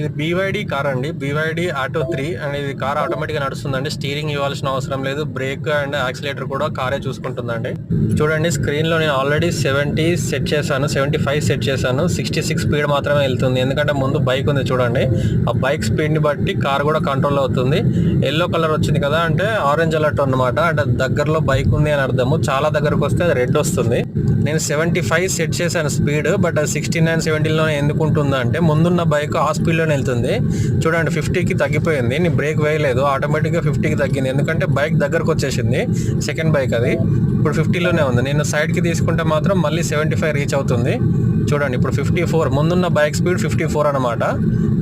ఇది BYD car అండి. BYD auto 3 and ఇది కార్ ఆటోమేటిక్గా నడుస్తుందండి. స్టీరింగ్ ఇవ్వాల్సిన అవసరం లేదు. బ్రేక్ అండ్ యాక్సిలేటర్ కూడా కారే చూసుకుంటుందండి. చూడండి స్క్రీన్ లో నేను ఆల్రెడీ 70 సెట్ చేశాను, 75 సెట్ చేశాను. 66 స్పీడ్ మాత్రమే వెళ్తుంది. ఎందుకంటే ముందు బైక్ ఉంది చూడండి, ఆ బైక్ స్పీడ్ ని బట్టి కార్ కూడా కంట్రోల్ అవుతుంది. ఎల్లో కలర్ వచ్చింది కదా అంటే ఆరెంజ్ అలర్ట్ అన్నమాట, అంటే దగ్గరలో బైక్ ఉంది అని అర్థము. చాలా దగ్గరకు వస్తే అది రెడ్ వస్తుంది. నేను 75 సెట్ చేశాను స్పీడ్, బట్ 69 70లో ఎందుకు ఉంటుందా అంటే ముందున్న బైక్ ఆ స్పీడ్ లోనే వెళ్తుంది. చూడండి 50కి తగ్గిపోయింది. నేను బ్రేక్ వేయలేదు, ఆటోమేటిక్గా 50కి తగ్గింది. ఎందుకంటే బైక్ దగ్గరకు వచ్చేసింది, సెకండ్ బైక్ అది. ఇప్పుడు 50లోనే ఉంది. నేను సైడ్కి తీసుకుంటే మాత్రం మళ్ళీ 75 రీచ్ అవుతుంది. చూడండి ఇప్పుడు 54, ముందున్న బైక్ స్పీడ్ 54 అనమాట,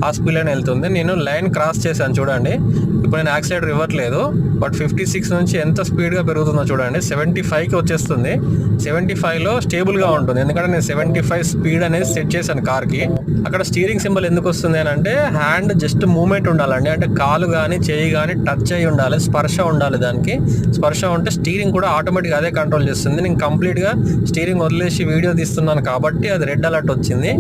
ఆ స్పీడ్లోనే వెళ్తుంది. నేను లైన్ క్రాస్ చేశాను చూడండి. ఇప్పుడు నేను యాక్సిలేటర్ ఇవ్వట్లేదు, బట్ 56 నుంచి ఎంత స్పీడ్గా పెరుగుతుందో చూడండి. 75కి వచ్చేస్తుంది. 75లో స్టేబుల్గా ఉంటుంది, ఎందుకంటే నేను 75 స్పీడ్ అనేది సెట్ చేశాను కార్కి. అక్కడ స్టీరింగ్ సింబల్ ఎందుకు వస్తుంది అని అంటే హ్యాండ్ జస్ట్ మూమెంట్ ఉండాలండి, అంటే కాలు కానీ చేయి కానీ టచ్ అయ్యి ఉండాలి, స్పర్శ ఉండాలి. దానికి స్పర్శ ఉంటే స్టీరింగ్ కూడా ఆటోమేటిక్గా అదే కంట్రోల్ చేస్తుంది. నేను కంప్లీట్గా స్టీరింగ్ వదిలేసి వీడియో తీస్తున్నాను కాబట్టి అది రెడ్ అలర్ట్ వచ్చింది.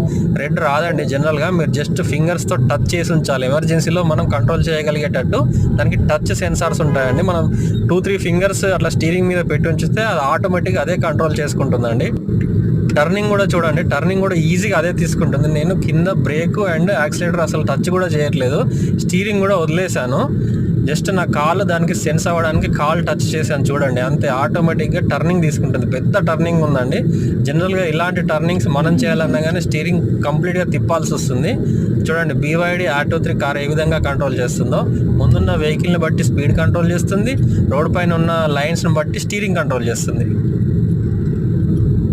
రెడ్ రాదండి జనరల్గా, మీరు జస్ట్ ఫింగర్స్తో టచ్ చేసి ఉంచాలి. ఎమర్జెన్సీలో మనం కంట్రోల్ చేయగలిగేటట్టు దానికి టచ్ సెన్సార్స్ ఉంటాయండి. మనం 2-3 ఫింగర్స్ అట్లా స్టీరింగ్ మీద పెట్టి ఉంచితే అది ఆటోమేటిక్గా అదే కంట్రోల్ చేసుకుంటుందండి. టర్నింగ్ కూడా చూడండి, టర్నింగ్ కూడా ఈజీగా అదే తీసుకుంటుంది. నేను కింద బ్రేక్ అండ్ యాక్సిలేటర్ అసలు టచ్ కూడా చేయట్లేదు, స్టీరింగ్ కూడా వదిలేశాను. జస్ట్ నా కాలు దానికి సెన్స్ అవ్వడానికి కాలు టచ్ చేశాను చూడండి, అంతే. ఆటోమేటిక్గా టర్నింగ్ తీసుకుంటుంది. పెద్ద టర్నింగ్ ఉందండి. జనరల్గా ఇలాంటి టర్నింగ్స్ మనం చేయాలన్నా కానీ స్టీరింగ్ కంప్లీట్గా తిప్పాల్సి వస్తుంది. చూడండి BYD ఆటో 3 కార్ ఏ విధంగా కంట్రోల్ చేస్తుందో. ముందున్న వెహికల్ని బట్టి స్పీడ్ కంట్రోల్ చేస్తుంది, రోడ్ పైన ఉన్న లైన్స్ని బట్టి స్టీరింగ్ కంట్రోల్ చేస్తుంది.